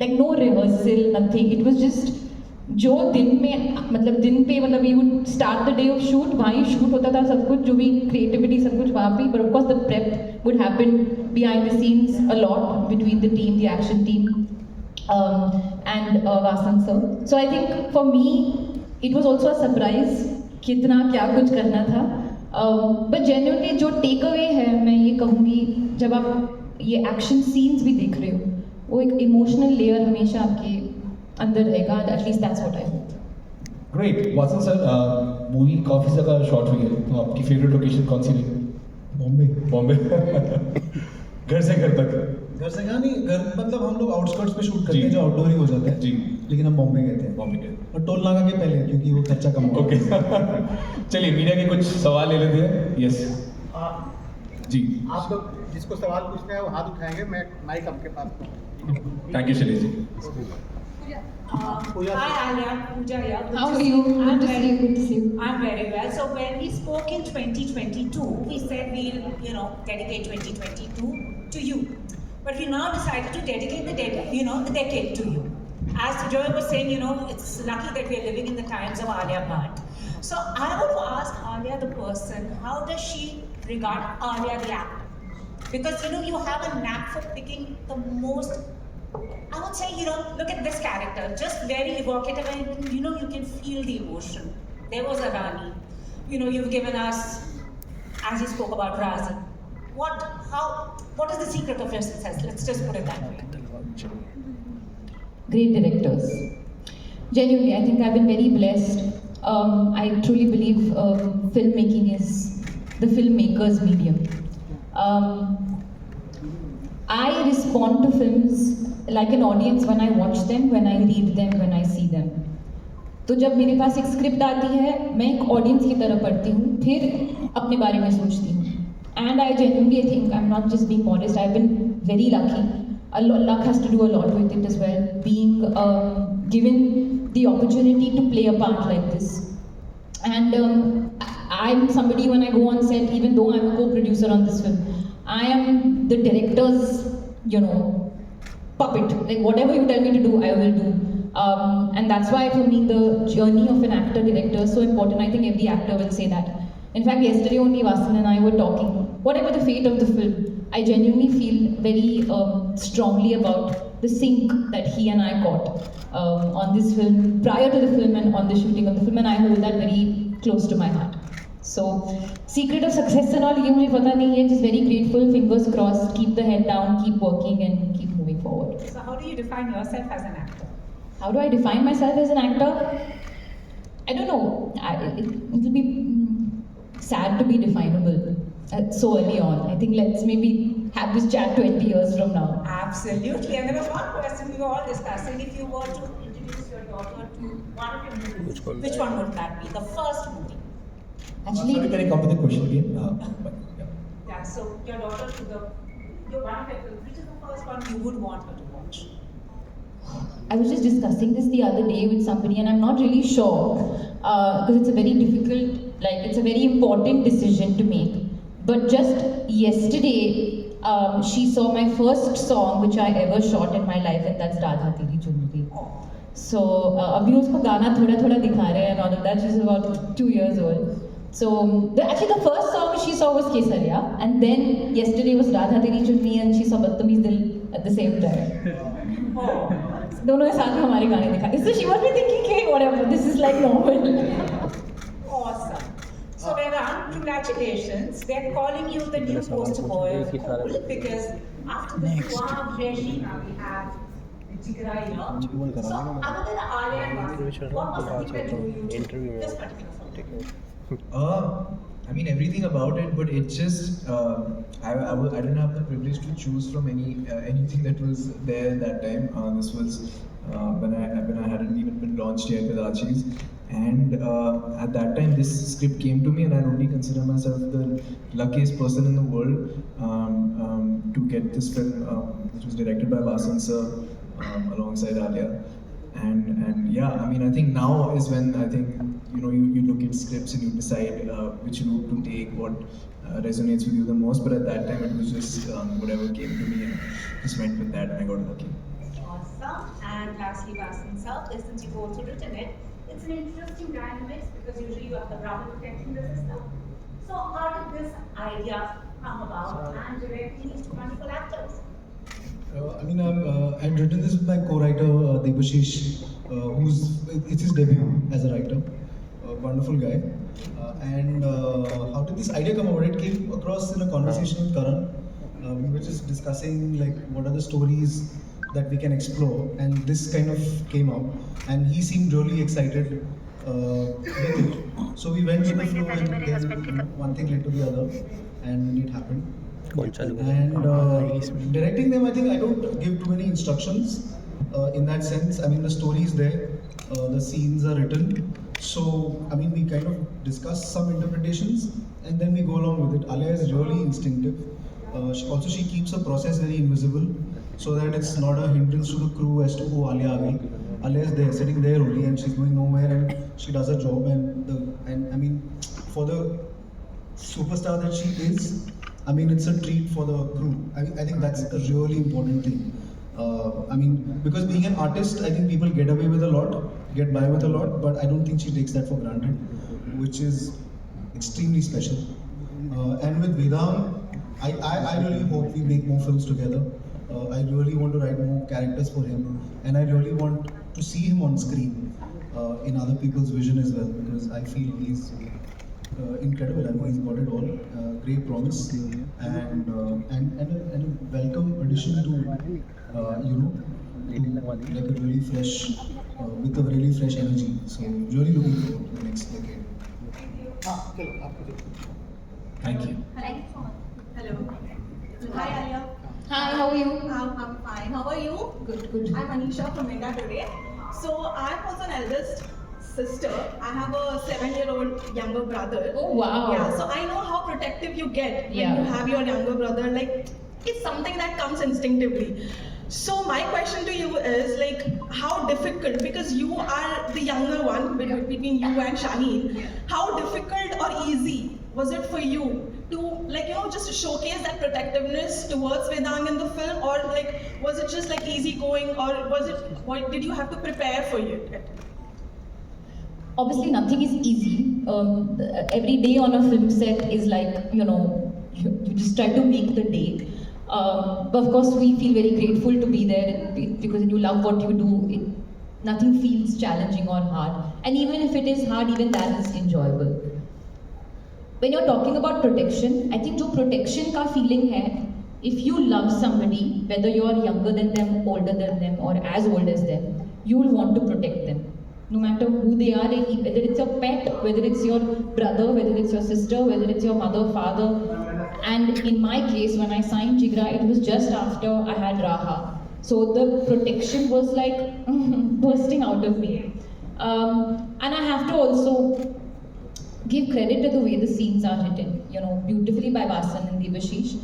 like no rehearsal, nothing. It was just जो दिन में मतलब दिन पे मतलब we would start the day of shoot, वहीं shoot होता था सब कुछ, जो भी creativity सब कुछ वहाँ पे, but of course the prep would happen behind the scenes a lot between the team, the action team, and Vasan sir. So I think for me it was also a surprise कितना क्या कुछ करना था, but genuinely जो take away है मैं ये कहूँगी, जब आप ये action scenes भी देख रहे हो, वो एक emotional layer हमेशा आपके अंदर रहेगा, at least that's what I hope. Great, Vasan sir, movie काफी जगह शॉट हुई है, तो आपकी फेवरेट लोकेशन कौन सी रही? बॉम्बे घर से घर तक? घर से कहाँ नहीं, घर मतलब हम लोग आउटस्कर्ट्स पे शूट करते हैं जो आउटडोर ही हो जाता है जी, लेकिन हम बॉम्बे गए थे। बॉम्बे गए और टोल नाका के पहले, क्योंकि वो खर्चा कम होगा। ओके चलिए मीडिया के कुछ सवाल ले लेते हैं। यस जी, आप लोग जिसको सवाल पूछने हैं वो हाथ उठाएंगे, मैं माइक आपके पास। Thank you Shailesh ji. Hi Alia, Pooja here. How are you? I'm Good to see you. Good to see you. I'm very well. So when we spoke in 2022, we said we'll, dedicate 2022 to you. But we now decided to dedicate the decade to you. As Joy was saying, it's lucky that we are living in the times of Alia Bhatt. So I want to ask Alia the person, how does she regard Alia the actor? Because you have a knack for picking the most, I would say, look at this character, just very evocative, and you can feel the emotion. There was a Rani. You've given us, as you spoke about Razan. What is the secret of your success? Let's just put it that way. Great directors. Genuinely, I think I've been very blessed. I truly believe filmmaking is the filmmaker's medium. I respond to films like an audience when I watch them, when I read them, when I see them. तो जब मेरे पास एक script आती है, मैं एक audience की तरह पढ़ती हूँ, फिर अपने बारे में सोचती हूँ. And I genuinely think I'm not just being modest. I've been very lucky. Luck has to do a lot with it as well. Being given the opportunity to play a part like this. And I'm somebody, when I go on set, even though I'm a co-producer on this film, I am the director's, puppet. Like whatever you tell me to do, I will do. And that's why for me the journey of an actor-director is so important. I think every actor will say that. In fact, yesterday only Vasan and I were talking. Whatever the fate of the film, I genuinely feel very strongly about the sync that he and I got on this film, prior to the film and on the shooting of the film, and I hold that very close to my heart. So, secret of success and all, ये मुझे पता नहीं है. Just very grateful, fingers crossed, keep the head down, keep working and keep moving forward. So how do you define yourself as an actor? How do I define myself as an actor? I don't know. It'll be sad to be definable so early on. I think let's maybe have this chat 20 years from now. Absolutely. And there was one question we were all discussing. If you were to introduce your daughter to one of your movies, which one would that be? The first movie? Actually, sorry, can I come with the question again? Yeah, so your daughter to your one of your films, which is the first one you would want her to watch? I was just discussing this the other day with somebody and I'm not really sure because it's a very difficult, it's a very important decision to make. But just yesterday, she saw my first song which I ever shot in my life, and that's Radha Teri Chunri. So, abhi usko gaana thoda dikha rahe and all of that. She's about 2 years old. So, actually the first song she saw was Kesariya, and then yesterday was Radha Teri Chunri and she saw Badtameez Dil at the same time. दोनों के साथ हमारे गाने दिखाते. So she must be thinking, hey, whatever, this is like normal. Awesome. So Vedant, congratulations. They're calling you the new poster boy of cool because after the Swab Regina we have Jigra here. So other than Alia and Vasan, what was the thing that drew you to this particular film? I mean everything about it, but it's just I didn't have the privilege to choose from anything that was there that time. This was when I hadn't even been launched yet with Archie's, and at that time this script came to me, and I only consider myself the luckiest person in the world to get this film, which was directed by Vasan sir alongside Alia. And yeah, I mean, I think now is when I think you look at scripts and you decide which route to take, what resonates with you the most. But at that time, it was just whatever came to me, and just went with that, and I got lucky. Awesome. Asli Vasan sir, since you've also written it, it's an interesting dynamics because usually you have the brother protecting the sister. So how did this idea come about and directing these two wonderful actors? I've written this with my co-writer Debashish, it's his debut as a writer. Wonderful guy. And how did this idea come about? It came across in a conversation with Karan. We were just discussing like what are the stories that we can explore, and this kind of came out. And he seemed really excited with it. So we went with the flow, and then one thing led to the other, and it happened. And directing them, I think I don't give too many instructions in that sense. I mean, the story is there, the scenes are written. So, I mean, we kind of discuss some interpretations and then we go along with it. Alia is really instinctive. She keeps the process very invisible so that it's not a hindrance to the crew as to, oh, Alia aa gayi. Alia is there, sitting there only, and she's going nowhere, and she does her job. And I mean, for the superstar that she is, I mean, it's a treat for the crew. I think that's a really important thing. I mean, because being an artist, I think people get away with a lot, get by with a lot, but I don't think she takes that for granted, which is extremely special. And with Vedam, I really hope we make more films together. I really want to write more characters for him, and I really want to see him on screen in other people's vision as well, because I feel he's incredible. I mean, he's got it all. Great promise, and a welcome addition to like a really fresh, with a really fresh energy. So really looking forward to the next decade. Thank you. Hello. Hi, Alia. Hi, how are you? I'm fine. How are you? Good, good. I'm Anisha from India Today. So I'm also an eldest sister. I have a 7-year-old younger brother. Oh, wow. Yeah. So I know how protective you get when Yeah. you have your younger brother. Like, it's something that comes instinctively. So my question to you is like, how difficult, because you are the younger one between you and Shaheen, how difficult or easy was it for you to, like, just showcase that protectiveness towards Vedang in the film, or like, was it just like easy going, or did you have to prepare for it? Obviously, nothing is easy. Every day on a film set is like, you just try to make the day. But of course, we feel very grateful to be there because when you love what you do, nothing feels challenging or hard. And even if it is hard, even that is enjoyable. When you're talking about protection, I think जो protection का feeling है, if you love somebody, whether you're younger than them, older than them, or as old as them, you will want to protect them. No matter who they are, whether it's your pet, whether it's your brother, whether it's your sister, whether it's your mother, father. And in my case, when I signed Jigra, it was just after I had Raha. So the protection was like bursting out of me. And I have to also give credit to the way the scenes are written, beautifully by Vasan and Debashish.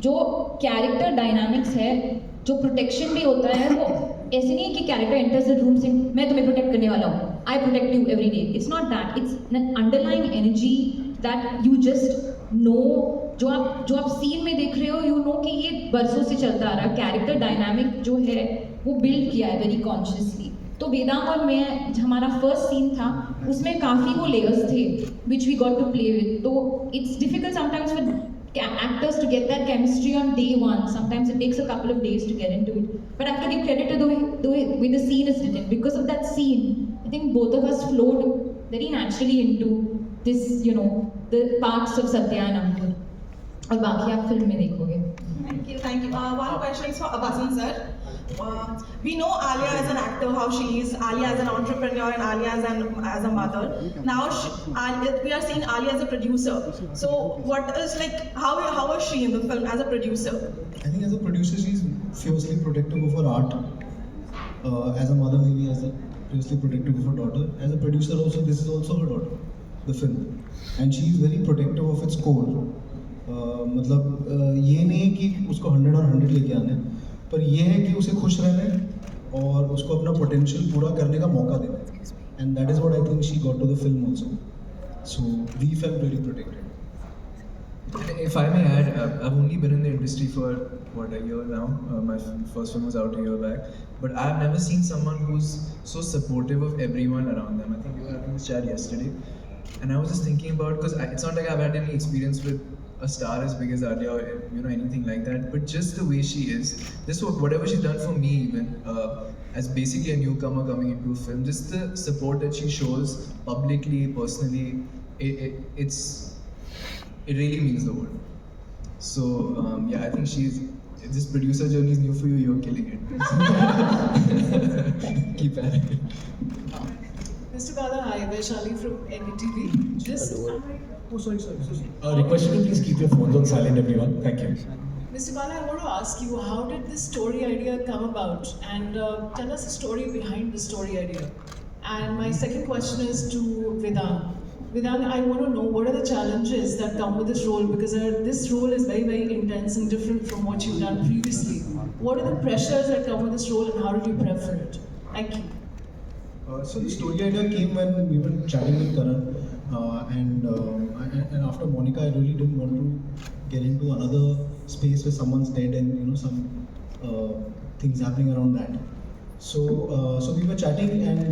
जो character dynamics है, जो protection भी होता है, वो ऐसे नहीं है कि character enters the room saying मैं तुम्हें protect करने वाला हूँ, I protect you every day. It's not that. It's an underlying energy that you just know. जो आप सीन में देख रहे हो, you know कि ये बरसों से चलता आ रहा है. Character dynamic जो है, वो build किया है very consciously. तो वेदांग और मैं, हमारा फर्स्ट सीन था, उसमें काफ़ी वो लेयर्स थे which we got to play with. तो it's difficult sometimes for actors to get that chemistry on day one. Sometimes it takes a couple of days to get into it. But I have to give credit to the way the scene is written. Because of that scene, I think both of us flowed very naturally into this, the parts of Satya and Ankur. और बाकी आप film में देखोगे. Thank you. One question is for Vasan sir. We know Alia as an actor, how she is, Alia as an entrepreneur, and Alia as a mother. Now we are seeing Alia as a producer. So what is how is she in the film as a producer? I think as a producer, she's fiercely protective of her art. As a mother, maybe fiercely protective of her daughter. As a producer also, this is also her daughter, the film. And she is very protective of its core. मतलब ये नहीं है कि उसको 100 और 100 लेके आने, पर ये है कि उसे खुश रहने और उसको अपना पोटेंशियल पूरा करने का मौका देना. And that is what I think she got to the film also. So we felt really protected. If I may add, I've only been in the industry for what, a year now. My first film was out a year back, but I've never seen someone who's so supportive of everyone around them. I think we were having this chat yesterday, and I was just thinking about, because it's not like I've had any experience with a star as big as Alia or anything like that, but just the way she is, just whatever she's done for me, even as basically a newcomer coming into a film, just the support that she shows publicly, personally, it really means the world. So yeah, I think this producer journey is new for you. You're killing it. Keep at it. Mr. Bala, hi, Vaishali from NDTV. Just, Request you to please keep your phones on silent, everyone. Thank you. Mr. Bala, I want to ask you, how did this story idea come about? And tell us the story behind the story idea. And my second question is to Vedant. Vedant, I want to know what are the challenges that come with this role, because this role is very, very intense and different from what you've done previously. What are the pressures that come with this role, and how did you prep for it? Thank you. So the story idea came when we were chatting with Karan, and after Monica, I really didn't want to get into another space where someone's dead and some things happening around that. So we were chatting, and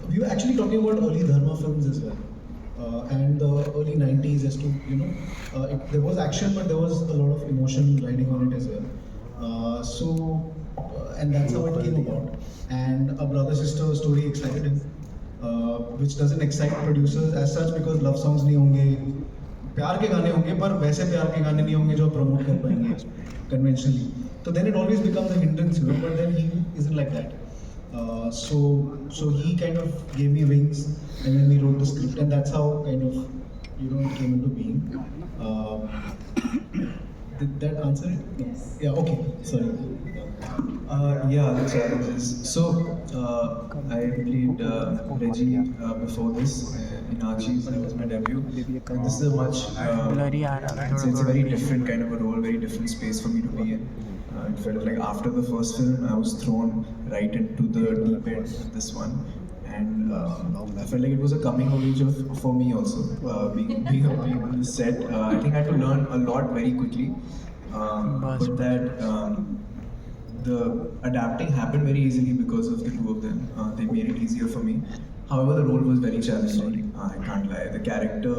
we were actually talking about early Dharma films as well, and the early 90s, as to there was action, but there was a lot of emotion riding on it as well. And that's how it came about. And a brother-sister story excited him, which doesn't excite producers as such, because love songs नहीं होंगे, प्यार के गाने होंगे, पर वैसे प्यार के गाने नहीं होंगे जो promote कर पाएंगे conventionally. So then it always becomes a hindrance, but then he isn't like that. So he kind of gave me wings, and then we wrote the script, and that's how kind of it came into being. Did that answer it? Yes. Yeah. Okay. Sorry. Yeah, the challenges. So I played Reggie before this in Archie's. That was my debut. And this is a much it's a very different kind of a role, very different space for me to be in. It felt like after the first film, I was thrown right into the deep end of this one, and I felt like it was a coming of age for me also. Being on the set, I think I had to learn a lot very quickly, but that the adapting happened very easily because of the two of them. They made it easier for me. However, the role was very challenging. I can't lie. The character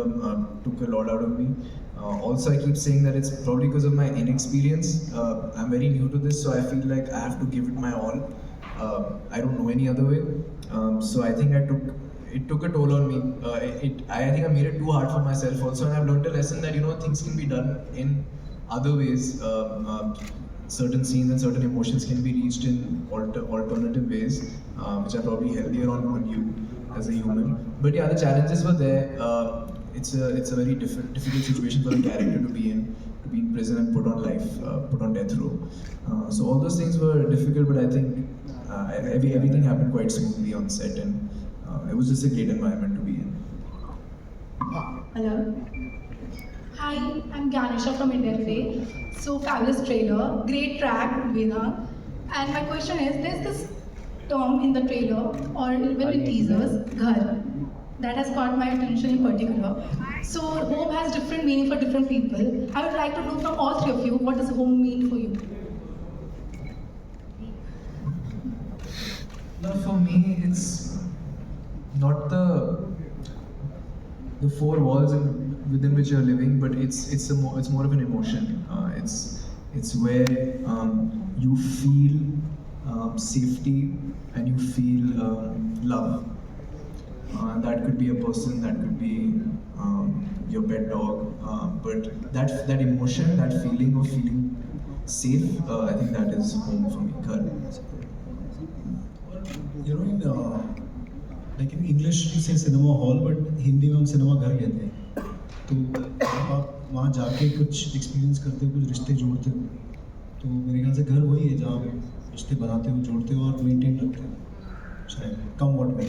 took a lot out of me. Also, I keep saying that it's probably because of my inexperience. I'm very new to this, so I feel like I have to give it my all. I don't know any other way. So I think it took a toll on me. I think I made it too hard for myself also, and I've learned a lesson that things can be done in other ways. Certain scenes and certain emotions can be reached in alternative ways, which are probably healthier on you as a human. But yeah, the challenges were there. It's a very difficult situation for a character to be in prison and put on death row. So all those things were difficult, but I think everything happened quite smoothly on set, and it was just a great environment to be in. Hello. Hi, I'm Ganesha from India Today. So fabulous trailer, great track, Vedant. And my question is, there's this term in the trailer or even in teasers, ghar, that has caught my attention in particular. So home has different meaning for different people. I would like to know from all three of you, what does home mean for you? Now, for me, it's not the four walls within which you're living, but it's more of an emotion. It's where you feel safety and you feel love. That could be a person, that could be your pet dog, but that emotion, that feeling of feeling safe, I think that is home for me. Like in English we say cinema hall, but Hindi में हम cinema घर कहते हैं. तो आप वहाँ जाके कुछ एक्सपीरियंस करते हो, कुछ रिश्ते जोड़ते हो, तो मेरे ख्याल से घर वही है जहाँ रिश्ते बनाते हो, जोड़ते हो और मेंटेन रखते हो, शायद कम वॉट में.